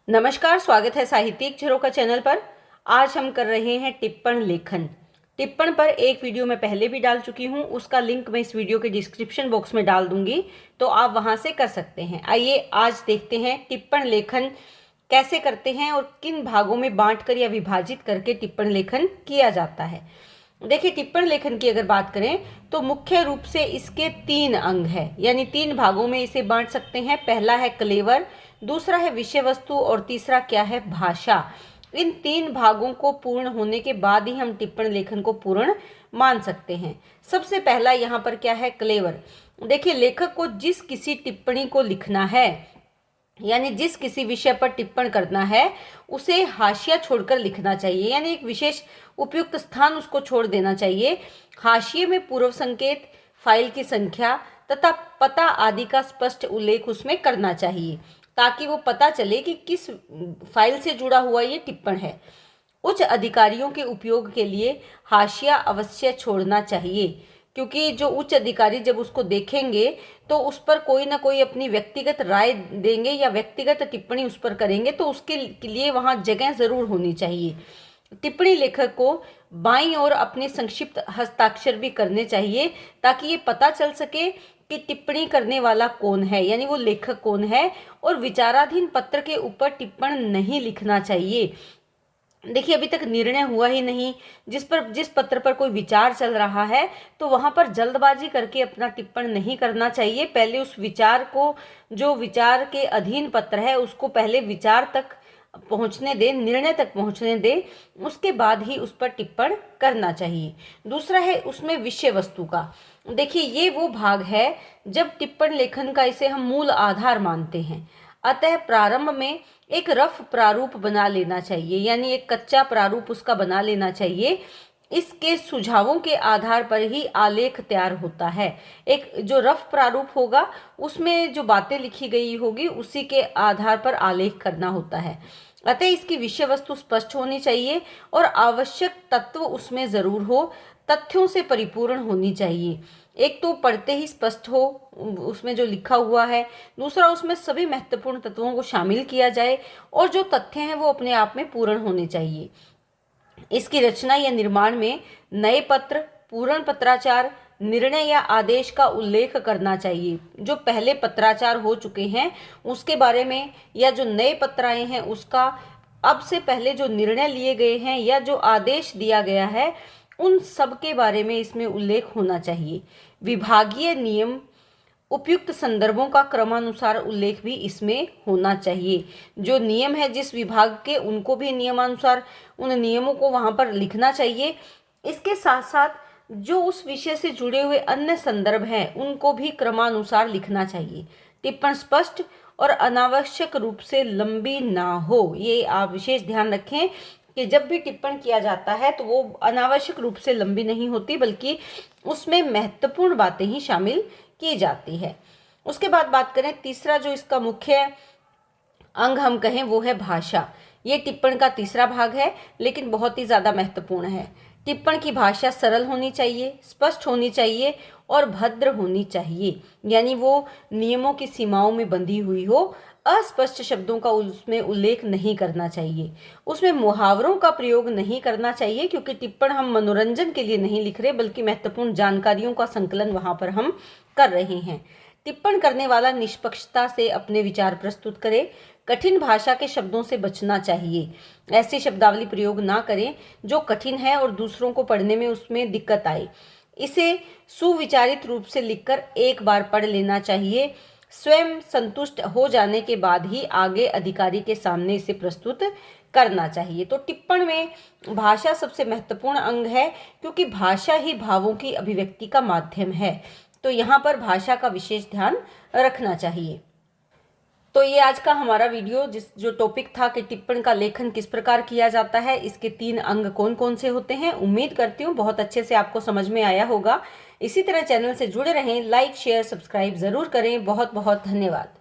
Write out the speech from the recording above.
नमस्कार, स्वागत है साहित्यिक झरोखा चैनल पर। आज हम कर रहे हैं टिप्पण लेखन। टिप्पण पर एक वीडियो मैं पहले भी डाल चुकी हूं, उसका लिंक मैं इस वीडियो के डिस्क्रिप्शन बॉक्स में डाल दूंगी, तो आप वहां से कर सकते हैं। आइए आज देखते हैं टिप्पण लेखन कैसे करते हैं और किन भागों में बांटकर या विभाजित करके टिप्पण लेखन किया जाता है। देखिए, टिप्पण लेखन की अगर बात करें तो मुख्य रूप से इसके 3 अंग हैं, यानी 3 भागों में इसे बांट सकते हैं। पहला है क्लेवर, दूसरा है विषय वस्तु और तीसरा क्या है, भाषा। इन 3 भागों को पूर्ण होने के बाद ही हम टिप्पण लेखन को पूर्ण मान सकते हैं। सबसे पहला यहाँ पर क्या है, क्लेवर। देखिए, लेखक को जिस किसी टिप्पणी को लिखना है, यानी जिस किसी विषय पर टिप्पण करना है, उसे हाशिया छोड़कर लिखना चाहिए, यानी एक विशेष उपयुक्त स्थान उसको छोड़ देना चाहिए। हाशिए में पूर्व संकेत, फाइल की संख्या तथा पता आदि का स्पष्ट उल्लेख उसमें करना चाहिए, ताकि वो पता चले कि किस फाइल से जुड़ा हुआ ये टिप्पण है। उच्च अधिकारियों के उपयोग के लिए हाशिया अवश्य छोड़ना चाहिए, क्योंकि जो उच्च अधिकारी जब उसको देखेंगे तो उस पर कोई ना कोई अपनी व्यक्तिगत राय देंगे या व्यक्तिगत टिप्पणी उस पर करेंगे, तो उसके लिए वहाँ जगह ज़रूर होनी चाहिए। टिप्पणी लेखक को बाईं ओर अपने संक्षिप्त हस्ताक्षर भी करने चाहिए, ताकि ये पता चल सके कि टिप्पणी करने वाला कौन है, यानी वो लेखक कौन है। और विचाराधीन पत्र के ऊपर टिप्पण नहीं लिखना चाहिए। देखिए, अभी तक निर्णय हुआ ही नहीं, जिस पत्र पर कोई विचार चल रहा है, तो वहां पर जल्दबाजी करके अपना टिप्पण नहीं करना चाहिए। पहले उस विचार को, जो विचार के अधीन पत्र है, उसको पहले विचार तक पहुंचने दें, निर्णय तक पहुंचने दें, उसके बाद ही उस पर टिप्पण करना चाहिए। दूसरा है उसमें विषय वस्तु का। देखिए, ये वो भाग है जब टिप्पण लेखन का इसे हम मूल आधार मानते हैं। अतः प्रारंभ में एक रफ प्रारूप बना लेना चाहिए, यानी एक कच्चा प्रारूप उसका बना लेना चाहिए। इसके सुझावों के आधार पर ही आलेख तैयार होता है। एक जो रफ प्रारूप होगा, उसमें जो बातें लिखी गई होगी, उसी के आधार पर आलेख करना होता है। अतः इसकी विषय वस्तु स्पष्ट होनी चाहिए और आवश्यक तत्व उसमें जरूर हो, तथ्यों से परिपूर्ण होनी चाहिए। एक तो पढ़ते ही स्पष्ट हो उसमें जो लिखा हुआ है, दूसरा उसमें सभी महत्वपूर्ण तत्वों को शामिल किया जाए, और जो तथ्य हैं वो अपने आप में पूर्ण होने चाहिए। इसकी रचना या निर्माण में नए पत्र, पूर्ण पत्राचार, निर्णय या आदेश का उल्लेख करना चाहिए। जो पहले पत्राचार हो चुके हैं उसके बारे में, या जो नए पत्र आए हैं उसका, अब से पहले जो निर्णय लिए गए हैं या जो आदेश दिया गया है, उन सब के बारे में इसमें उल्लेख होना चाहिए। विभागीय नियम, उपयुक्त संदर्भों का क्रमानुसार उल्लेख भी इसमें होना चाहिए। जो नियम है जिस विभाग के, उनको भी नियमानुसार उन नियमों को वहां पर लिखना चाहिए। इसके साथ साथ जो उस विषय से जुड़े हुए अन्य संदर्भ हैं, उनको भी क्रमानुसार लिखना चाहिए। टिप्पण स्पष्ट और अनावश्यक रूप से लंबी ना हो, ये आप विशेष ध्यान रखें कि जब भी टिप्पण किया जाता है तो वो अनावश्यक रूप से लंबी नहीं होती, बल्कि उसमें महत्वपूर्ण बातें ही शामिल की जाती है। उसके बाद बात करें, तीसरा जो इसका मुख्य अंग हम कहें वो है भाषा। ये टिप्पण का तीसरा भाग है, लेकिन बहुत ही ज़्यादा महत्वपूर्ण है। टिप्पण की भाषा सरल होनी चाहिए, स्पष्ट होनी चाहिए और भद्र होनी चाहिए, यानी वो नियमों की सीमाओं में बंधी हुई हो। अस्पष्ट शब्दों का उसमें उल्लेख नहीं करना चाहिए। उसमें मुहावरों का प्रयोग नहीं करना चाहिए, क्योंकि टिप्पण हम मनोरंजन के लिए नहीं लिख रहे, बल्कि महत्वपूर्ण जानकारियों का संकलन वहां पर हम कर रहे हैं। टिप्पण करने वाला निष्पक्षता से अपने विचार प्रस्तुत करे। कठिन भाषा के शब्दों से बचना चाहिए। ऐसी शब्दावली प्रयोग ना करें जो कठिन है और दूसरों को पढ़ने में उसमें दिक्कत आए। इसे सुविचारित रूप से लिखकर एक बार पढ़ लेना चाहिए। स्वयं संतुष्ट हो जाने के बाद ही आगे अधिकारी के सामने इसे प्रस्तुत करना चाहिए। तो टिप्पण में भाषा सबसे महत्वपूर्ण अंग है, क्योंकि भाषा ही भावों की अभिव्यक्ति का माध्यम है। तो यहाँ पर भाषा का विशेष ध्यान रखना चाहिए। तो ये आज का हमारा वीडियो, जो टॉपिक था कि टिप्पण का लेखन किस प्रकार किया जाता है, इसके 3 अंग कौन कौन से होते हैं, उम्मीद करती हूँ बहुत अच्छे से आपको समझ में आया होगा। इसी तरह चैनल से जुड़े रहें, लाइक शेयर सब्सक्राइब ज़रूर करें। बहुत बहुत धन्यवाद।